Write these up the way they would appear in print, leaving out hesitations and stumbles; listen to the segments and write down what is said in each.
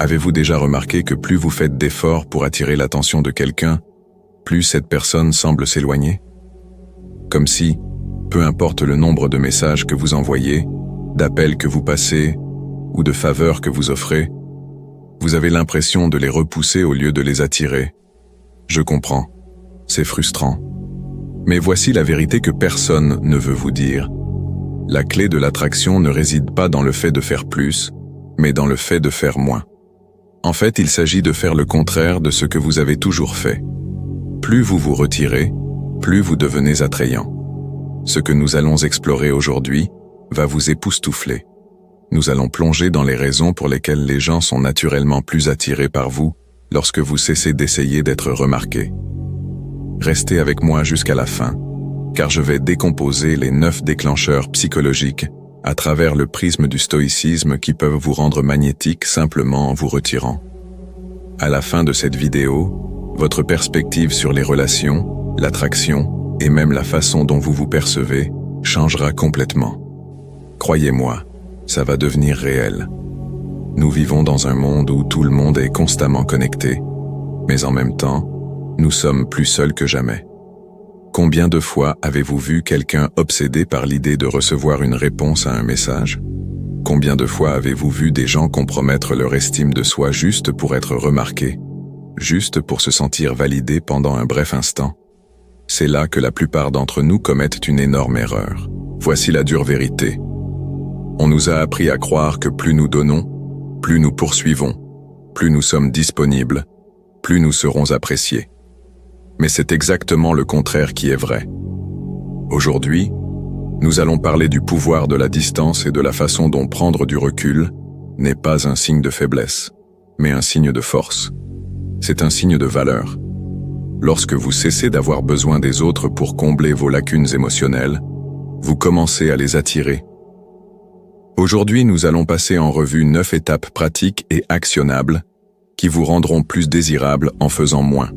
Avez-vous déjà remarqué que plus vous faites d'efforts pour attirer l'attention de quelqu'un, plus cette personne semble s'éloigner? Comme si, peu importe le nombre de messages que vous envoyez, d'appels que vous passez ou de faveurs que vous offrez, vous avez l'impression de les repousser au lieu de les attirer. Je comprends, c'est frustrant. Mais voici la vérité que personne ne veut vous dire. La clé de l'attraction ne réside pas dans le fait de faire plus, mais dans le fait de faire moins. En fait, il s'agit de faire le contraire de ce que vous avez toujours fait. Plus vous vous retirez, plus vous devenez attrayant. Ce que nous allons explorer aujourd'hui va vous époustoufler. Nous allons plonger dans les raisons pour lesquelles les gens sont naturellement plus attirés par vous lorsque vous cessez d'essayer d'être remarqué. Restez avec moi jusqu'à la fin, car je vais décomposer les 9 déclencheurs psychologiques à travers le prisme du stoïcisme qui peuvent vous rendre magnétique simplement en vous retirant. À la fin de cette vidéo, votre perspective sur les relations, l'attraction et même la façon dont vous vous percevez changera complètement. Croyez-moi, ça va devenir réel. Nous vivons dans un monde où tout le monde est constamment connecté, mais en même temps, nous sommes plus seuls que jamais. Combien de fois avez-vous vu quelqu'un obsédé par l'idée de recevoir une réponse à un message? Combien de fois avez-vous vu des gens compromettre leur estime de soi juste pour être remarqués, juste pour se sentir validés pendant un bref instant? C'est là que la plupart d'entre nous commettent une énorme erreur. Voici la dure vérité. On nous a appris à croire que plus nous donnons, plus nous poursuivons, plus nous sommes disponibles, plus nous serons appréciés. Mais c'est exactement le contraire qui est vrai. Aujourd'hui, nous allons parler du pouvoir de la distance et de la façon dont prendre du recul n'est pas un signe de faiblesse, mais un signe de force. C'est un signe de valeur. Lorsque vous cessez d'avoir besoin des autres pour combler vos lacunes émotionnelles, vous commencez à les attirer. Aujourd'hui, nous allons passer en revue 9 étapes pratiques et actionnables qui vous rendront plus désirable en faisant moins.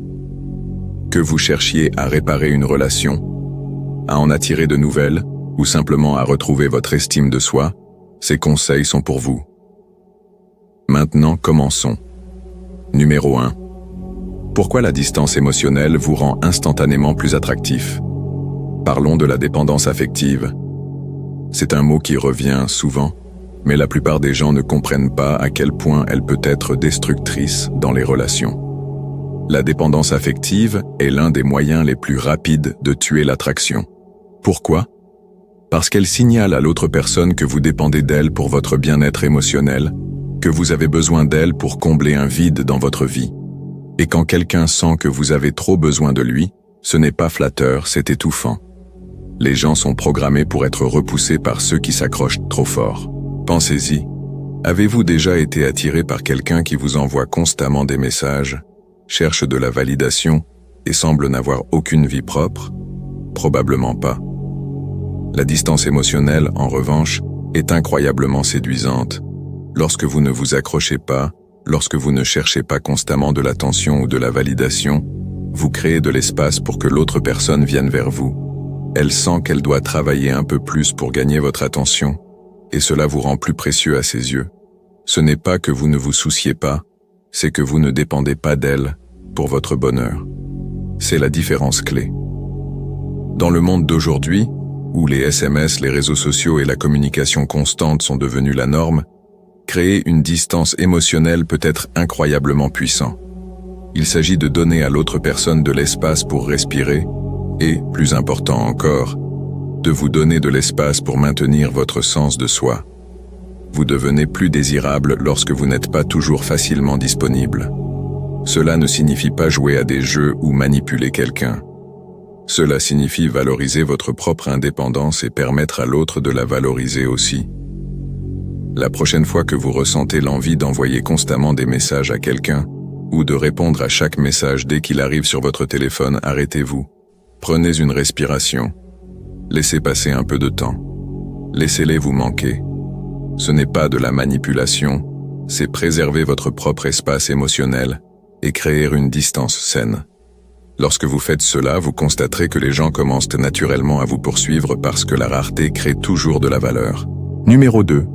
Que vous cherchiez à réparer une relation, à en attirer de nouvelles ou simplement à retrouver votre estime de soi, ces conseils sont pour vous. Maintenant, commençons. Numéro 1. Pourquoi la distance émotionnelle vous rend instantanément plus attractif? Parlons de la dépendance affective. C'est un mot qui revient souvent, mais la plupart des gens ne comprennent pas à quel point elle peut être destructrice dans les relations. La dépendance affective est l'un des moyens les plus rapides de tuer l'attraction. Pourquoi? Parce qu'elle signale à l'autre personne que vous dépendez d'elle pour votre bien-être émotionnel, que vous avez besoin d'elle pour combler un vide dans votre vie. Et quand quelqu'un sent que vous avez trop besoin de lui, ce n'est pas flatteur, c'est étouffant. Les gens sont programmés pour être repoussés par ceux qui s'accrochent trop fort. Pensez-y. Avez-vous déjà été attiré par quelqu'un qui vous envoie constamment des messages, cherche de la validation et semble n'avoir aucune vie propre? Probablement pas. La distance émotionnelle, en revanche, est incroyablement séduisante. Lorsque vous ne vous accrochez pas, lorsque vous ne cherchez pas constamment de l'attention ou de la validation, vous créez de l'espace pour que l'autre personne vienne vers vous. Elle sent qu'elle doit travailler un peu plus pour gagner votre attention, et cela vous rend plus précieux à ses yeux. Ce n'est pas que vous ne vous souciez pas, c'est que vous ne dépendez pas d'elle pour votre bonheur. C'est la différence clé. Dans le monde d'aujourd'hui, où les SMS, les réseaux sociaux et la communication constante sont devenus la norme, créer une distance émotionnelle peut être incroyablement puissant. Il s'agit de donner à l'autre personne de l'espace pour respirer et, plus important encore, de vous donner de l'espace pour maintenir votre sens de soi. Vous devenez plus désirable lorsque vous n'êtes pas toujours facilement disponible. Cela ne signifie pas jouer à des jeux ou manipuler quelqu'un. Cela signifie valoriser votre propre indépendance et permettre à l'autre de la valoriser aussi. La prochaine fois que vous ressentez l'envie d'envoyer constamment des messages à quelqu'un, ou de répondre à chaque message dès qu'il arrive sur votre téléphone, arrêtez-vous. Prenez une respiration. Laissez passer un peu de temps. Laissez-les vous manquer. Ce n'est pas de la manipulation, c'est préserver votre propre espace émotionnel et créer une distance saine. Lorsque vous faites cela, vous constaterez que les gens commencent naturellement à vous poursuivre parce que la rareté crée toujours de la valeur. Numéro 2.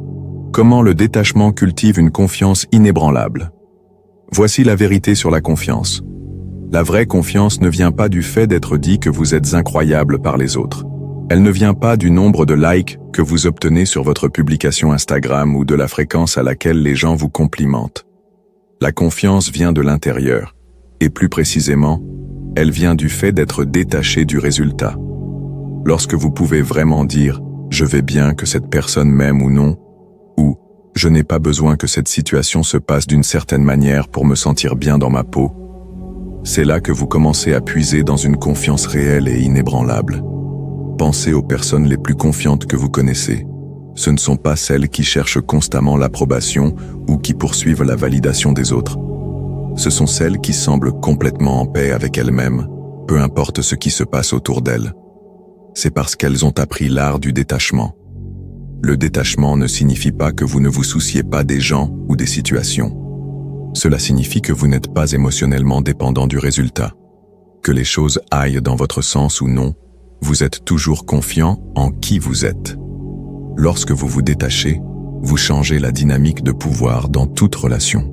Comment le détachement cultive une confiance inébranlable? Voici la vérité sur la confiance. La vraie confiance ne vient pas du fait d'être dit que vous êtes incroyable par les autres. Elle ne vient pas du nombre de likes que vous obtenez sur votre publication Instagram ou de la fréquence à laquelle les gens vous complimentent. La confiance vient de l'intérieur, et plus précisément, elle vient du fait d'être détaché du résultat. Lorsque vous pouvez vraiment dire « je vais bien que cette personne m'aime ou non » ou « je n'ai pas besoin que cette situation se passe d'une certaine manière pour me sentir bien dans ma peau », c'est là que vous commencez à puiser dans une confiance réelle et inébranlable. Pensez aux personnes les plus confiantes que vous connaissez. Ce ne sont pas celles qui cherchent constamment l'approbation ou qui poursuivent la validation des autres. Ce sont celles qui semblent complètement en paix avec elles-mêmes, peu importe ce qui se passe autour d'elles. C'est parce qu'elles ont appris l'art du détachement. Le détachement ne signifie pas que vous ne vous souciez pas des gens ou des situations. Cela signifie que vous n'êtes pas émotionnellement dépendant du résultat. Que les choses aillent dans votre sens ou non, vous êtes toujours confiant en qui vous êtes. Lorsque vous vous détachez, vous changez la dynamique de pouvoir dans toute relation.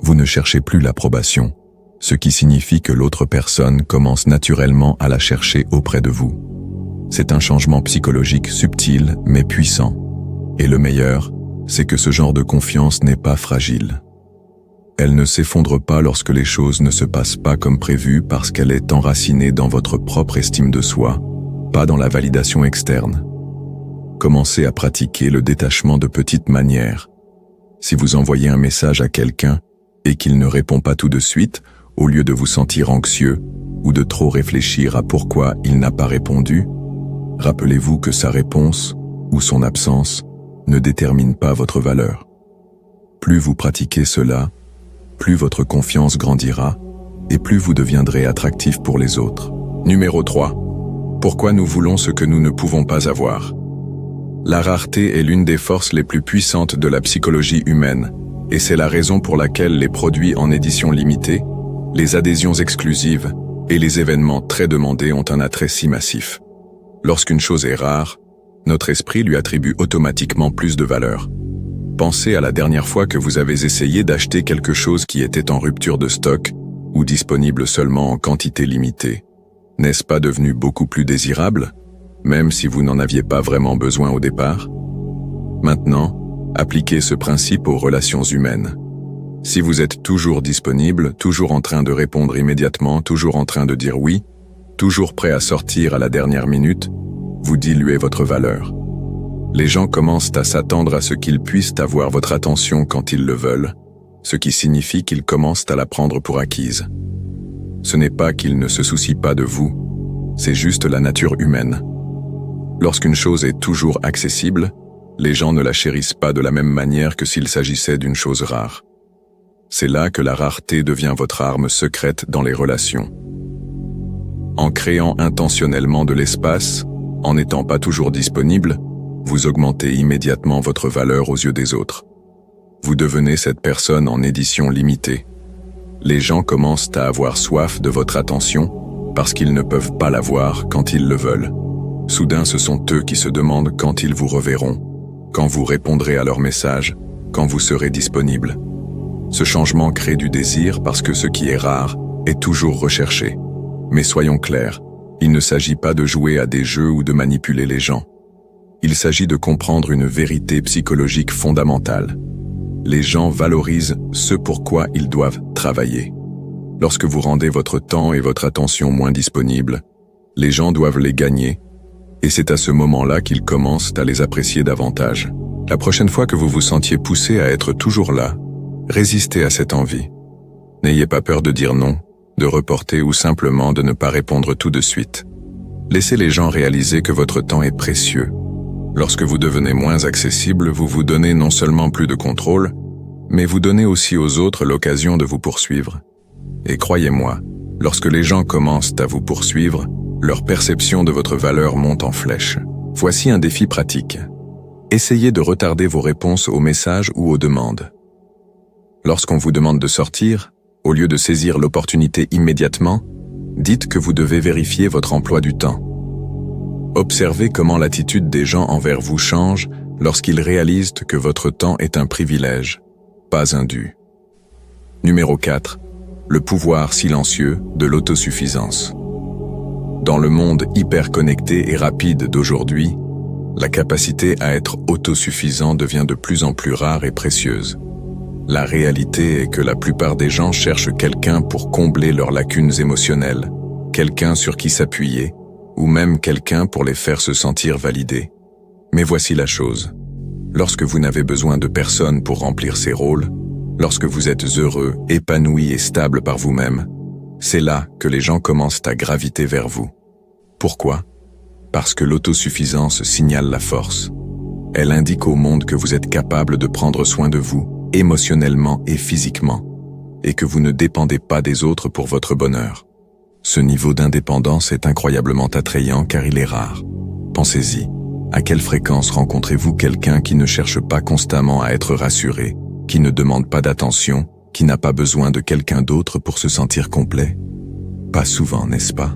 Vous ne cherchez plus l'approbation, ce qui signifie que l'autre personne commence naturellement à la chercher auprès de vous. C'est un changement psychologique subtil mais puissant. Et le meilleur, c'est que ce genre de confiance n'est pas fragile. Elle ne s'effondre pas lorsque les choses ne se passent pas comme prévu parce qu'elle est enracinée dans votre propre estime de soi, pas dans la validation externe. Commencez à pratiquer le détachement de petites manières. Si vous envoyez un message à quelqu'un et qu'il ne répond pas tout de suite, au lieu de vous sentir anxieux ou de trop réfléchir à pourquoi il n'a pas répondu, rappelez-vous que sa réponse ou son absence ne détermine pas votre valeur. Plus vous pratiquez cela, plus votre confiance grandira et plus vous deviendrez attractif pour les autres. Numéro 3. Pourquoi nous voulons ce que nous ne pouvons pas avoir? La rareté est l'une des forces les plus puissantes de la psychologie humaine, et c'est la raison pour laquelle les produits en édition limitée, les adhésions exclusives et les événements très demandés ont un attrait si massif. Lorsqu'une chose est rare, notre esprit lui attribue automatiquement plus de valeur. Pensez à la dernière fois que vous avez essayé d'acheter quelque chose qui était en rupture de stock ou disponible seulement en quantité limitée. N'est-ce pas devenu beaucoup plus désirable, même si vous n'en aviez pas vraiment besoin au départ? Maintenant, appliquez ce principe aux relations humaines. Si vous êtes toujours disponible, toujours en train de répondre immédiatement, toujours en train de dire oui, toujours prêt à sortir à la dernière minute, vous diluez votre valeur. Les gens commencent à s'attendre à ce qu'ils puissent avoir votre attention quand ils le veulent, ce qui signifie qu'ils commencent à la prendre pour acquise. Ce n'est pas qu'ils ne se soucient pas de vous, c'est juste la nature humaine. Lorsqu'une chose est toujours accessible, les gens ne la chérissent pas de la même manière que s'il s'agissait d'une chose rare. C'est là que la rareté devient votre arme secrète dans les relations. En créant intentionnellement de l'espace, en n'étant pas toujours disponible, vous augmentez immédiatement votre valeur aux yeux des autres. Vous devenez cette personne en édition limitée. Les gens commencent à avoir soif de votre attention parce qu'ils ne peuvent pas l'avoir quand ils le veulent. Soudain, ce sont eux qui se demandent quand ils vous reverront, quand vous répondrez à leurs messages, quand vous serez disponible. Ce changement crée du désir parce que ce qui est rare est toujours recherché. Mais soyons clairs, il ne s'agit pas de jouer à des jeux ou de manipuler les gens. Il s'agit de comprendre une vérité psychologique fondamentale. Les gens valorisent ce pourquoi ils doivent travailler. Lorsque vous rendez votre temps et votre attention moins disponibles, les gens doivent les gagner, et c'est à ce moment-là qu'ils commencent à les apprécier davantage. La prochaine fois que vous vous sentiez poussé à être toujours là, résistez à cette envie. N'ayez pas peur de dire non, de reporter ou simplement de ne pas répondre tout de suite. Laissez les gens réaliser que votre temps est précieux. Lorsque vous devenez moins accessible, vous vous donnez non seulement plus de contrôle, mais vous donnez aussi aux autres l'occasion de vous poursuivre. Et croyez-moi, lorsque les gens commencent à vous poursuivre, leur perception de votre valeur monte en flèche. Voici un défi pratique. Essayez de retarder vos réponses aux messages ou aux demandes. Lorsqu'on vous demande de sortir, au lieu de saisir l'opportunité immédiatement, dites que vous devez vérifier votre emploi du temps. Observez comment l'attitude des gens envers vous change lorsqu'ils réalisent que votre temps est un privilège, pas un dû. Numéro 4. Le pouvoir silencieux de l'autosuffisance. Dans le monde hyper connecté et rapide d'aujourd'hui, la capacité à être autosuffisant devient de plus en plus rare et précieuse. La réalité est que la plupart des gens cherchent quelqu'un pour combler leurs lacunes émotionnelles, quelqu'un sur qui s'appuyer, ou même quelqu'un pour les faire se sentir validés. Mais voici la chose. Lorsque vous n'avez besoin de personne pour remplir ces rôles, lorsque vous êtes heureux, épanoui et stable par vous-même, c'est là que les gens commencent à graviter vers vous. Pourquoi ? Parce que l'autosuffisance signale la force. Elle indique au monde que vous êtes capable de prendre soin de vous, émotionnellement et physiquement, et que vous ne dépendez pas des autres pour votre bonheur. Ce niveau d'indépendance est incroyablement attrayant car il est rare. Pensez-y, à quelle fréquence rencontrez-vous quelqu'un qui ne cherche pas constamment à être rassuré, qui ne demande pas d'attention, qui n'a pas besoin de quelqu'un d'autre pour se sentir complet? Pas souvent, n'est-ce pas?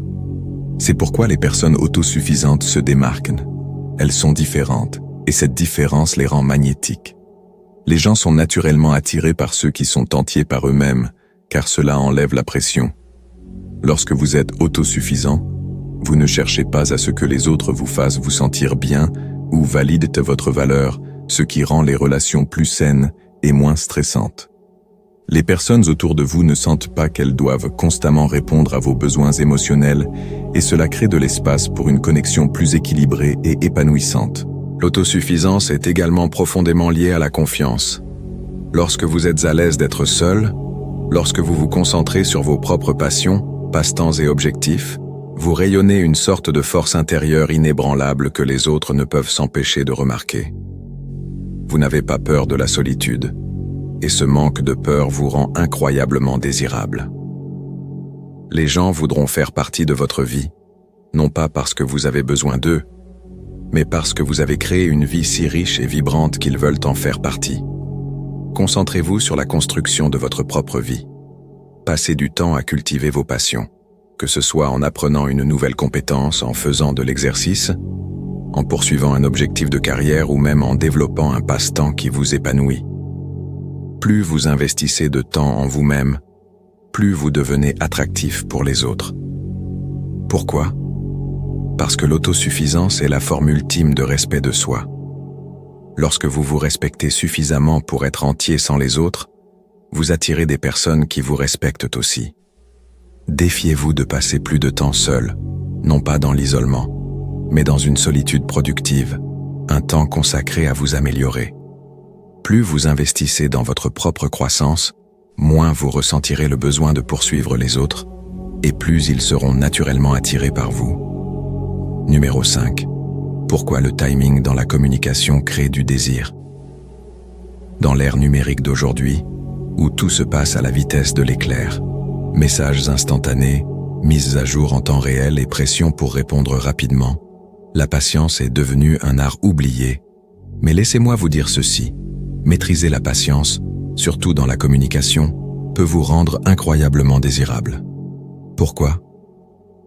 C'est pourquoi les personnes autosuffisantes se démarquent. Elles sont différentes, et cette différence les rend magnétiques. Les gens sont naturellement attirés par ceux qui sont entiers par eux-mêmes, car cela enlève la pression. Lorsque vous êtes autosuffisant, vous ne cherchez pas à ce que les autres vous fassent vous sentir bien ou valident votre valeur, ce qui rend les relations plus saines et moins stressantes. Les personnes autour de vous ne sentent pas qu'elles doivent constamment répondre à vos besoins émotionnels et cela crée de l'espace pour une connexion plus équilibrée et épanouissante. L'autosuffisance est également profondément liée à la confiance. Lorsque vous êtes à l'aise d'être seul, lorsque vous vous concentrez sur vos propres passions, passe-temps et objectifs, vous rayonnez une sorte de force intérieure inébranlable que les autres ne peuvent s'empêcher de remarquer. Vous n'avez pas peur de la solitude, et ce manque de peur vous rend incroyablement désirable. Les gens voudront faire partie de votre vie, non pas parce que vous avez besoin d'eux, mais parce que vous avez créé une vie si riche et vibrante qu'ils veulent en faire partie. Concentrez-vous sur la construction de votre propre vie. Passez du temps à cultiver vos passions, que ce soit en apprenant une nouvelle compétence, en faisant de l'exercice, en poursuivant un objectif de carrière ou même en développant un passe-temps qui vous épanouit. Plus vous investissez de temps en vous-même, plus vous devenez attractif pour les autres. Pourquoi ? Parce que l'autosuffisance est la forme ultime de respect de soi. Lorsque vous vous respectez suffisamment pour être entier sans les autres, vous attirez des personnes qui vous respectent aussi. Défiez-vous de passer plus de temps seul, non pas dans l'isolement, mais dans une solitude productive, un temps consacré à vous améliorer. Plus vous investissez dans votre propre croissance, moins vous ressentirez le besoin de poursuivre les autres, et plus ils seront naturellement attirés par vous. Numéro 5. Pourquoi le timing dans la communication crée du désir? Dans l'ère numérique d'aujourd'hui, où tout se passe à la vitesse de l'éclair, messages instantanés, mises à jour en temps réel et pression pour répondre rapidement, la patience est devenue un art oublié. Mais laissez-moi vous dire ceci, maîtriser la patience, surtout dans la communication, peut vous rendre incroyablement désirable. Pourquoi ?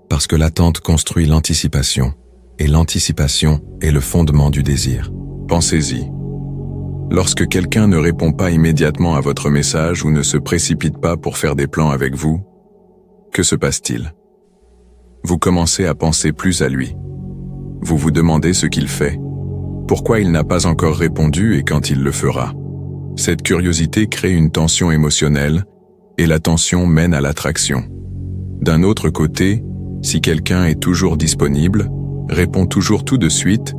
Parce que l'attente construit l'anticipation, et l'anticipation est le fondement du désir. Pensez-y. Lorsque quelqu'un ne répond pas immédiatement à votre message ou ne se précipite pas pour faire des plans avec vous, que se passe-t-il ? Vous commencez à penser plus à lui. Vous vous demandez ce qu'il fait, pourquoi il n'a pas encore répondu et quand il le fera. Cette curiosité crée une tension émotionnelle, et la tension mène à l'attraction. D'un autre côté, si quelqu'un est toujours disponible, répond toujours tout de suite,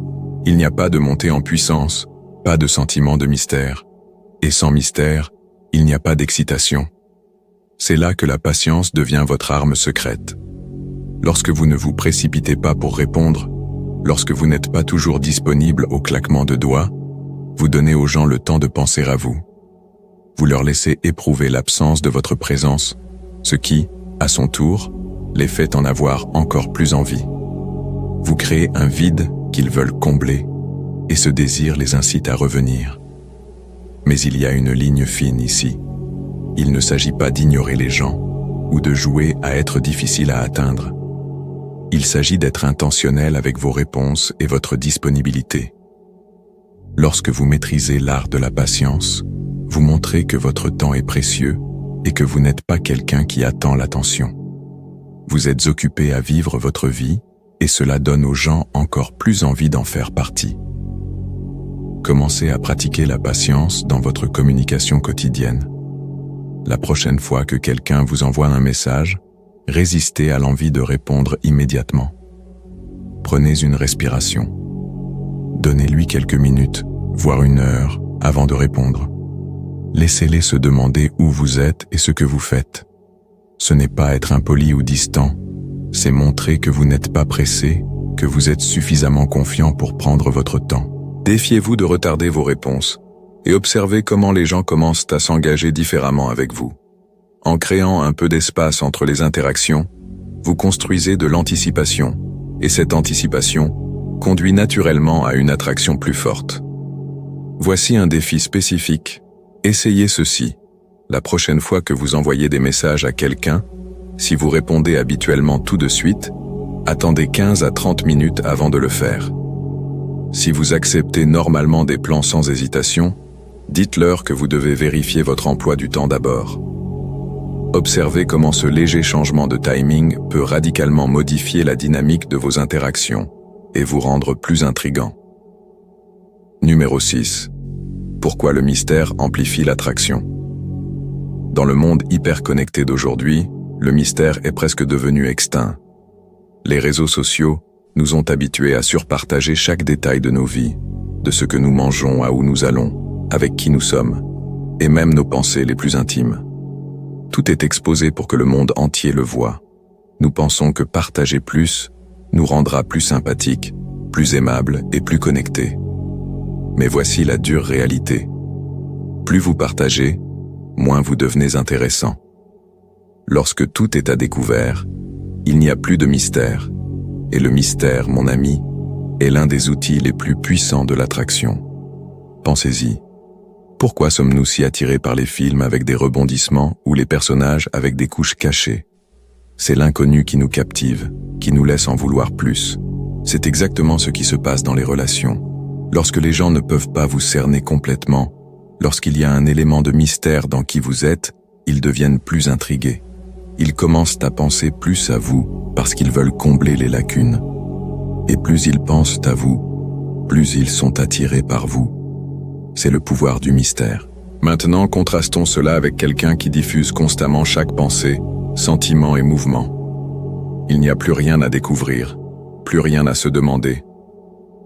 il n'y a pas de montée en puissance, pas de sentiment de mystère. Et sans mystère, il n'y a pas d'excitation. C'est là que la patience devient votre arme secrète. Lorsque vous ne vous précipitez pas pour répondre, lorsque vous n'êtes pas toujours disponible au claquement de doigts, vous donnez aux gens le temps de penser à vous. Vous leur laissez éprouver l'absence de votre présence, ce qui, à son tour, les fait en avoir encore plus envie. Vous créez un vide qu'ils veulent combler, et ce désir les incite à revenir. Mais il y a une ligne fine ici. Il ne s'agit pas d'ignorer les gens, ou de jouer à être difficile à atteindre. Il s'agit d'être intentionnel avec vos réponses et votre disponibilité. Lorsque vous maîtrisez l'art de la patience, vous montrez que votre temps est précieux et que vous n'êtes pas quelqu'un qui attend l'attention. Vous êtes occupé à vivre votre vie et cela donne aux gens encore plus envie d'en faire partie. Commencez à pratiquer la patience dans votre communication quotidienne. La prochaine fois que quelqu'un vous envoie un message, résistez à l'envie de répondre immédiatement. Prenez une respiration. Donnez-lui quelques minutes, voire une heure, avant de répondre. Laissez-les se demander où vous êtes et ce que vous faites. Ce n'est pas être impoli ou distant, c'est montrer que vous n'êtes pas pressé, que vous êtes suffisamment confiant pour prendre votre temps. Défiez-vous de retarder vos réponses et observez comment les gens commencent à s'engager différemment avec vous. En créant un peu d'espace entre les interactions, vous construisez de l'anticipation et cette anticipation conduit naturellement à une attraction plus forte. Voici un défi spécifique. Essayez ceci. La prochaine fois que vous envoyez des messages à quelqu'un, si vous répondez habituellement tout de suite, attendez 15 à 30 minutes avant de le faire. Si vous acceptez normalement des plans sans hésitation, dites-leur que vous devez vérifier votre emploi du temps d'abord. Observez comment ce léger changement de timing peut radicalement modifier la dynamique de vos interactions et vous rendre plus intrigant. Numéro 6. Pourquoi le mystère amplifie l'attraction? Dans le monde hyper connecté d'aujourd'hui, le mystère est presque devenu extinct. Les réseaux sociaux nous ont habitués à surpartager chaque détail de nos vies, de ce que nous mangeons à où nous allons, avec qui nous sommes, et même nos pensées les plus intimes. Tout est exposé pour que le monde entier le voie. Nous pensons que partager plus nous rendra plus sympathiques, plus aimables et plus connectés. Mais voici la dure réalité. Plus vous partagez, moins vous devenez intéressant. Lorsque tout est à découvert, il n'y a plus de mystère. Et le mystère, mon ami, est l'un des outils les plus puissants de l'attraction. Pensez-y. Pourquoi sommes-nous si attirés par les films avec des rebondissements ou les personnages avec des couches cachées? C'est l'inconnu qui nous captive, qui nous laisse en vouloir plus. C'est exactement ce qui se passe dans les relations. Lorsque les gens ne peuvent pas vous cerner complètement, lorsqu'il y a un élément de mystère dans qui vous êtes, ils deviennent plus intrigués. Ils commencent à penser plus à vous parce qu'ils veulent combler les lacunes. Et plus ils pensent à vous, plus ils sont attirés par vous. C'est le pouvoir du mystère. Maintenant, contrastons cela avec quelqu'un qui diffuse constamment chaque pensée, sentiment et mouvement. Il n'y a plus rien à découvrir, plus rien à se demander.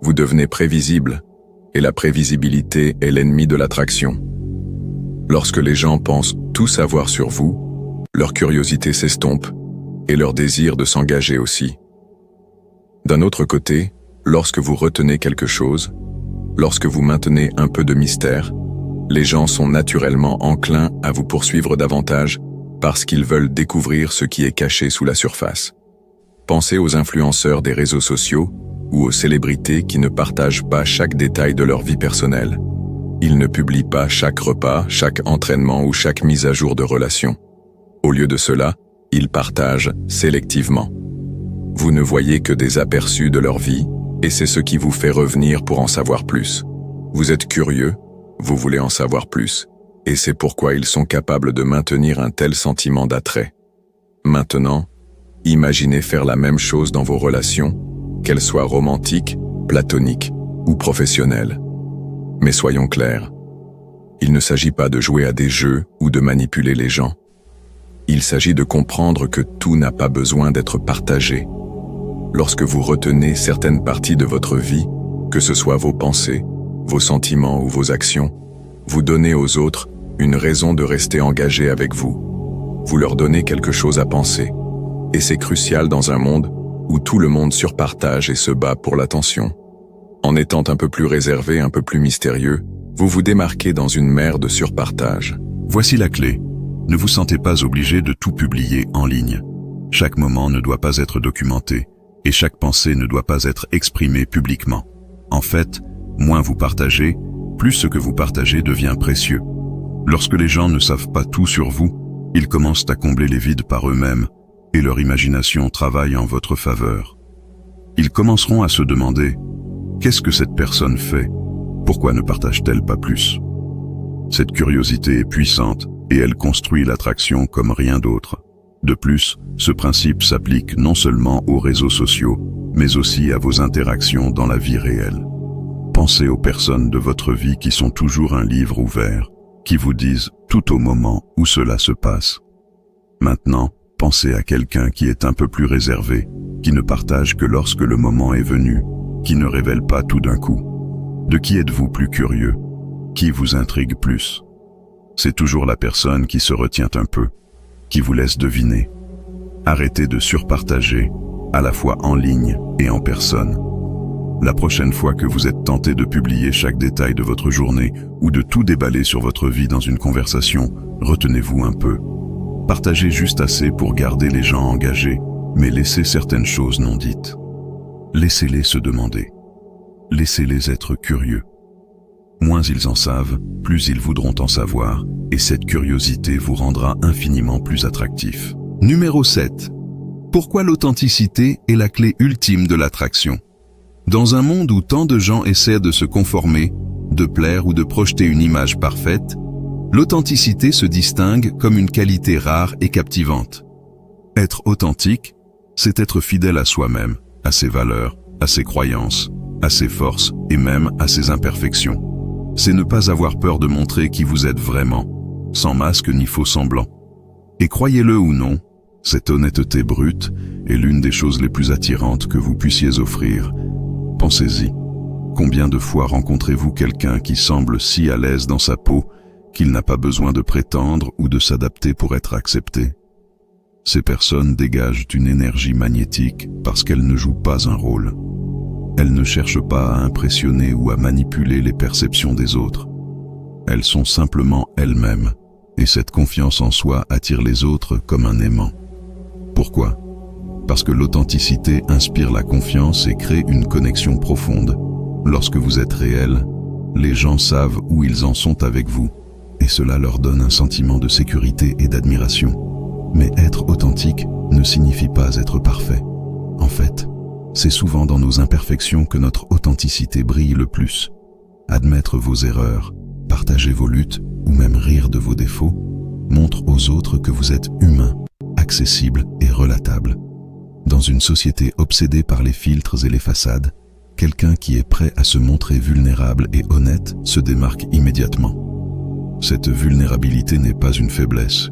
Vous devenez prévisible, et la prévisibilité est l'ennemi de l'attraction. Lorsque les gens pensent tout savoir sur vous, leur curiosité s'estompe, et leur désir de s'engager aussi. D'un autre côté, lorsque vous retenez quelque chose, lorsque vous maintenez un peu de mystère, les gens sont naturellement enclins à vous poursuivre davantage parce qu'ils veulent découvrir ce qui est caché sous la surface. Pensez aux influenceurs des réseaux sociaux ou aux célébrités qui ne partagent pas chaque détail de leur vie personnelle. Ils ne publient pas chaque repas, chaque entraînement ou chaque mise à jour de relation. Au lieu de cela, ils partagent sélectivement. Vous ne voyez que des aperçus de leur vie, et c'est ce qui vous fait revenir pour en savoir plus. Vous êtes curieux, vous voulez en savoir plus, et c'est pourquoi ils sont capables de maintenir un tel sentiment d'attrait. Maintenant, imaginez faire la même chose dans vos relations, qu'elles soient romantiques, platoniques ou professionnelles. Mais soyons clairs, il ne s'agit pas de jouer à des jeux ou de manipuler les gens. Il s'agit de comprendre que tout n'a pas besoin d'être partagé. Lorsque vous retenez certaines parties de votre vie, que ce soit vos pensées, vos sentiments ou vos actions, vous donnez aux autres une raison de rester engagés avec vous. Vous leur donnez quelque chose à penser. Et c'est crucial dans un monde où tout le monde surpartage et se bat pour l'attention. En étant un peu plus réservé, un peu plus mystérieux, vous vous démarquez dans une mer de surpartage. Voici la clé. Ne vous sentez pas obligé de tout publier en ligne. Chaque moment ne doit pas être documenté, et chaque pensée ne doit pas être exprimée publiquement. En fait, moins vous partagez, plus ce que vous partagez devient précieux. Lorsque les gens ne savent pas tout sur vous, ils commencent à combler les vides par eux-mêmes, et leur imagination travaille en votre faveur. Ils commenceront à se demander « Qu'est-ce que cette personne fait ? Pourquoi ne partage-t-elle pas plus ?» Cette curiosité est puissante, et elle construit l'attraction comme rien d'autre. De plus, ce principe s'applique non seulement aux réseaux sociaux, mais aussi à vos interactions dans la vie réelle. Pensez aux personnes de votre vie qui sont toujours un livre ouvert, qui vous disent tout au moment où cela se passe. Maintenant, pensez à quelqu'un qui est un peu plus réservé, qui ne partage que lorsque le moment est venu, qui ne révèle pas tout d'un coup. De qui êtes-vous plus curieux? Qui vous intrigue plus? C'est toujours la personne qui se retient un peu, qui vous laisse deviner. Arrêtez de surpartager, à la fois en ligne et en personne. La prochaine fois que vous êtes tenté de publier chaque détail de votre journée ou de tout déballer sur votre vie dans une conversation, retenez-vous un peu. Partagez juste assez pour garder les gens engagés, mais laissez certaines choses non dites. Laissez-les se demander. Laissez-les être curieux. Moins ils en savent, plus ils voudront en savoir, et cette curiosité vous rendra infiniment plus attractif. Numéro 7. Pourquoi l'authenticité est la clé ultime de l'attraction? Dans un monde où tant de gens essaient de se conformer, de plaire ou de projeter une image parfaite, l'authenticité se distingue comme une qualité rare et captivante. Être authentique, c'est être fidèle à soi-même, à ses valeurs, à ses croyances, à ses forces et même à ses imperfections. C'est ne pas avoir peur de montrer qui vous êtes vraiment, sans masque ni faux semblant. Et croyez-le ou non, cette honnêteté brute est l'une des choses les plus attirantes que vous puissiez offrir. Pensez-y. Combien de fois rencontrez-vous quelqu'un qui semble si à l'aise dans sa peau qu'il n'a pas besoin de prétendre ou de s'adapter pour être accepté? Ces personnes dégagent une énergie magnétique parce qu'elles ne jouent pas un rôle. Elles ne cherchent pas à impressionner ou à manipuler les perceptions des autres. Elles sont simplement elles-mêmes, et cette confiance en soi attire les autres comme un aimant. Pourquoi? Parce que l'authenticité inspire la confiance et crée une connexion profonde. Lorsque vous êtes réel, les gens savent où ils en sont avec vous, et cela leur donne un sentiment de sécurité et d'admiration. Mais être authentique ne signifie pas être parfait. En fait, c'est souvent dans nos imperfections que notre authenticité brille le plus. Admettre vos erreurs, partager vos luttes ou même rire de vos défauts montre aux autres que vous êtes humain, accessible et relatable. Dans une société obsédée par les filtres et les façades, quelqu'un qui est prêt à se montrer vulnérable et honnête se démarque immédiatement. Cette vulnérabilité n'est pas une faiblesse.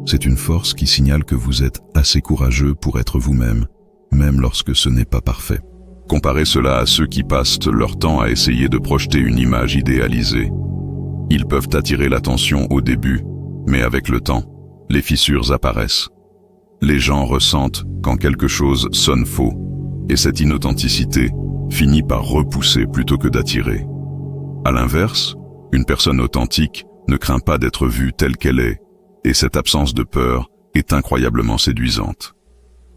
C'est une force qui signale que vous êtes assez courageux pour être vous-même, même lorsque ce n'est pas parfait. Comparez cela à ceux qui passent leur temps à essayer de projeter une image idéalisée. Ils peuvent attirer l'attention au début, mais avec le temps, les fissures apparaissent. Les gens ressentent quand quelque chose sonne faux, et cette inauthenticité finit par repousser plutôt que d'attirer. À l'inverse, une personne authentique ne craint pas d'être vue telle qu'elle est, et cette absence de peur est incroyablement séduisante.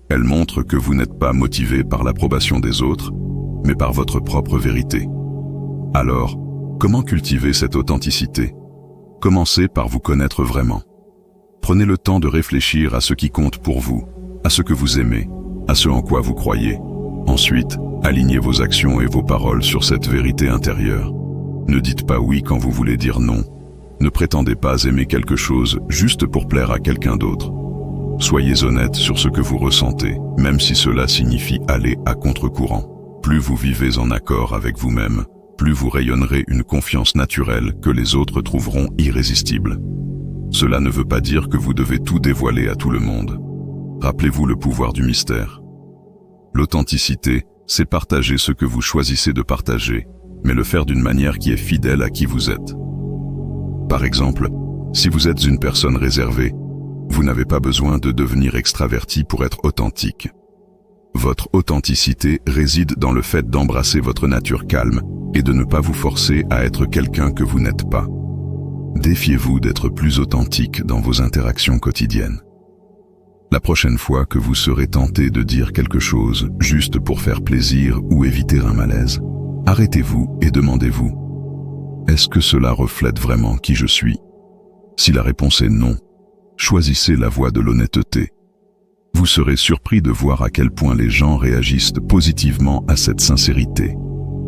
Elle montre que vous n'êtes pas motivé par l'approbation des autres, mais par votre propre vérité. Alors, comment cultiver cette authenticité? Commencez par vous connaître vraiment. Prenez le temps de réfléchir à ce qui compte pour vous, à ce que vous aimez, à ce en quoi vous croyez. Ensuite, alignez vos actions et vos paroles sur cette vérité intérieure. Ne dites pas oui quand vous voulez dire non. Ne prétendez pas aimer quelque chose juste pour plaire à quelqu'un d'autre. Soyez honnête sur ce que vous ressentez, même si cela signifie aller à contre-courant. Plus vous vivez en accord avec vous-même, plus vous rayonnerez une confiance naturelle que les autres trouveront irrésistible. Cela ne veut pas dire que vous devez tout dévoiler à tout le monde. Rappelez-vous le pouvoir du mystère. L'authenticité, c'est partager ce que vous choisissez de partager, mais le faire d'une manière qui est fidèle à qui vous êtes. Par exemple, si vous êtes une personne réservée, vous n'avez pas besoin de devenir extraverti pour être authentique. Votre authenticité réside dans le fait d'embrasser votre nature calme et de ne pas vous forcer à être quelqu'un que vous n'êtes pas. Défiez-vous d'être plus authentique dans vos interactions quotidiennes. La prochaine fois que vous serez tenté de dire quelque chose juste pour faire plaisir ou éviter un malaise, arrêtez-vous et demandez-vous: est-ce que cela reflète vraiment qui je suis? Si la réponse est non, choisissez la voie de l'honnêteté. Vous serez surpris de voir à quel point les gens réagissent positivement à cette sincérité.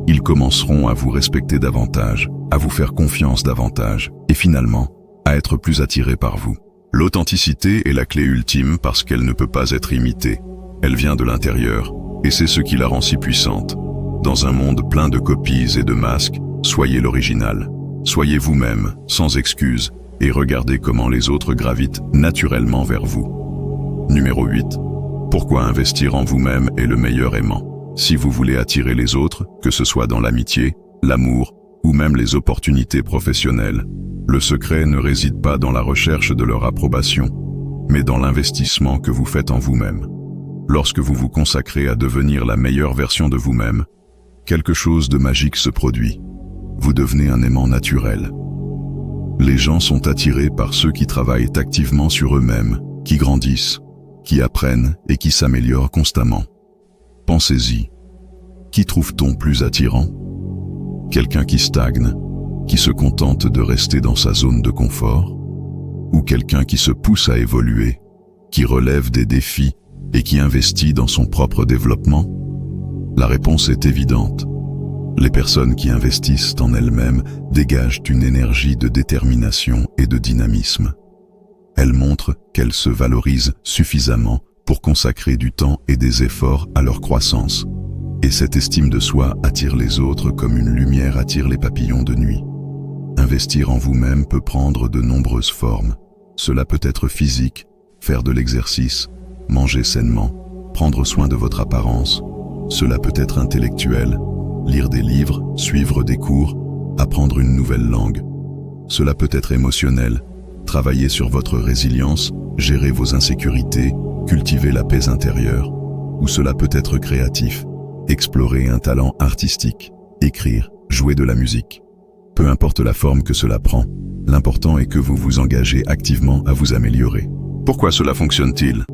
Ils commenceront à vous respecter davantage, à vous faire confiance davantage, et finalement, à être plus attirés par vous. L'authenticité est la clé ultime parce qu'elle ne peut pas être imitée. Elle vient de l'intérieur, et c'est ce qui la rend si puissante. Dans un monde plein de copies et de masques, soyez l'original. Soyez vous-même, sans excuse, et regardez comment les autres gravitent naturellement vers vous. Numéro 8. Pourquoi investir en vous-même est le meilleur aimant? Si vous voulez attirer les autres, que ce soit dans l'amitié, l'amour, ou même les opportunités professionnelles, le secret ne réside pas dans la recherche de leur approbation, mais dans l'investissement que vous faites en vous-même. Lorsque vous vous consacrez à devenir la meilleure version de vous-même, quelque chose de magique se produit. Vous devenez un aimant naturel. Les gens sont attirés par ceux qui travaillent activement sur eux-mêmes, qui grandissent, qui apprennent et qui s'améliorent constamment. Pensez-y. Qui trouve-t-on plus attirant? Quelqu'un qui stagne, qui se contente de rester dans sa zone de confort? Ou quelqu'un qui se pousse à évoluer, qui relève des défis et qui investit dans son propre développement? La réponse est évidente. Les personnes qui investissent en elles-mêmes dégagent une énergie de détermination et de dynamisme. Elles montrent qu'elles se valorisent suffisamment pour consacrer du temps et des efforts à leur croissance. Et cette estime de soi attire les autres comme une lumière attire les papillons de nuit. Investir en vous-même peut prendre de nombreuses formes. Cela peut être physique, faire de l'exercice, manger sainement, prendre soin de votre apparence. Cela peut être intellectuel, lire des livres, suivre des cours, apprendre une nouvelle langue. Cela peut être émotionnel, travailler sur votre résilience, gérer vos insécurités, cultiver la paix intérieure. Ou cela peut être créatif, explorer un talent artistique, écrire, jouer de la musique. Peu importe la forme que cela prend, l'important est que vous vous engagez activement à vous améliorer. Pourquoi cela fonctionne-t-il?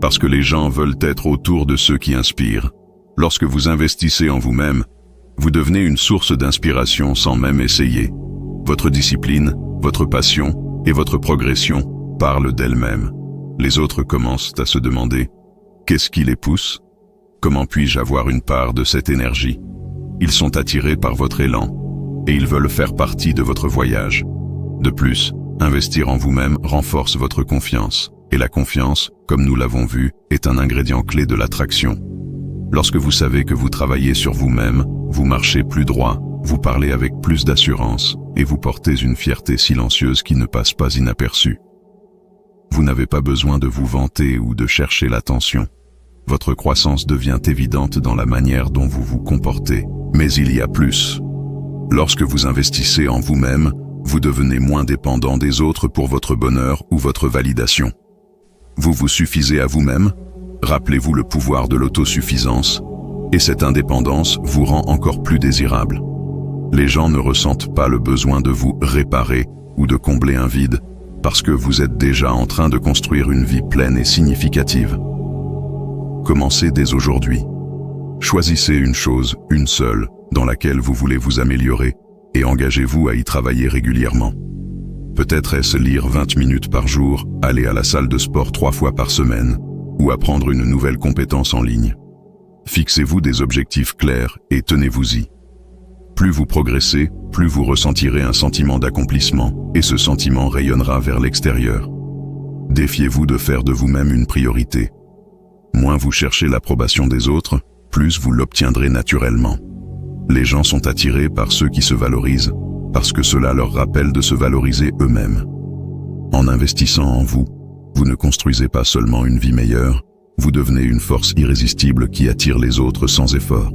Parce que les gens veulent être autour de ceux qui inspirent. Lorsque vous investissez en vous-même, vous devenez une source d'inspiration sans même essayer. Votre discipline, votre passion et votre progression parlent d'elles-mêmes. Les autres commencent à se demander « Qu'est-ce qui les pousse? Comment puis-je avoir une part de cette énergie ?» Ils sont attirés par votre élan et ils veulent faire partie de votre voyage. De plus, investir en vous-même renforce votre confiance. Et la confiance, comme nous l'avons vu, est un ingrédient clé de l'attraction. Lorsque vous savez que vous travaillez sur vous-même, vous marchez plus droit, vous parlez avec plus d'assurance, et vous portez une fierté silencieuse qui ne passe pas inaperçue. Vous n'avez pas besoin de vous vanter ou de chercher l'attention. Votre croissance devient évidente dans la manière dont vous vous comportez. Mais il y a plus. Lorsque vous investissez en vous-même, vous devenez moins dépendant des autres pour votre bonheur ou votre validation. Vous vous suffisez à vous-même, rappelez-vous le pouvoir de l'autosuffisance, et cette indépendance vous rend encore plus désirable. Les gens ne ressentent pas le besoin de vous réparer ou de combler un vide, parce que vous êtes déjà en train de construire une vie pleine et significative. Commencez dès aujourd'hui. Choisissez une chose, une seule, dans laquelle vous voulez vous améliorer, et engagez-vous à y travailler régulièrement. Peut-être est-ce lire 20 minutes par jour, aller à la salle de sport 3 fois par semaine, ou apprendre une nouvelle compétence en ligne. Fixez-vous des objectifs clairs et tenez-vous-y. Plus vous progressez, plus vous ressentirez un sentiment d'accomplissement, et ce sentiment rayonnera vers l'extérieur. Défiez-vous de faire de vous-même une priorité. Moins vous cherchez l'approbation des autres, plus vous l'obtiendrez naturellement. Les gens sont attirés par ceux qui se valorisent, parce que cela leur rappelle de se valoriser eux-mêmes. En investissant en vous, vous ne construisez pas seulement une vie meilleure, vous devenez une force irrésistible qui attire les autres sans effort.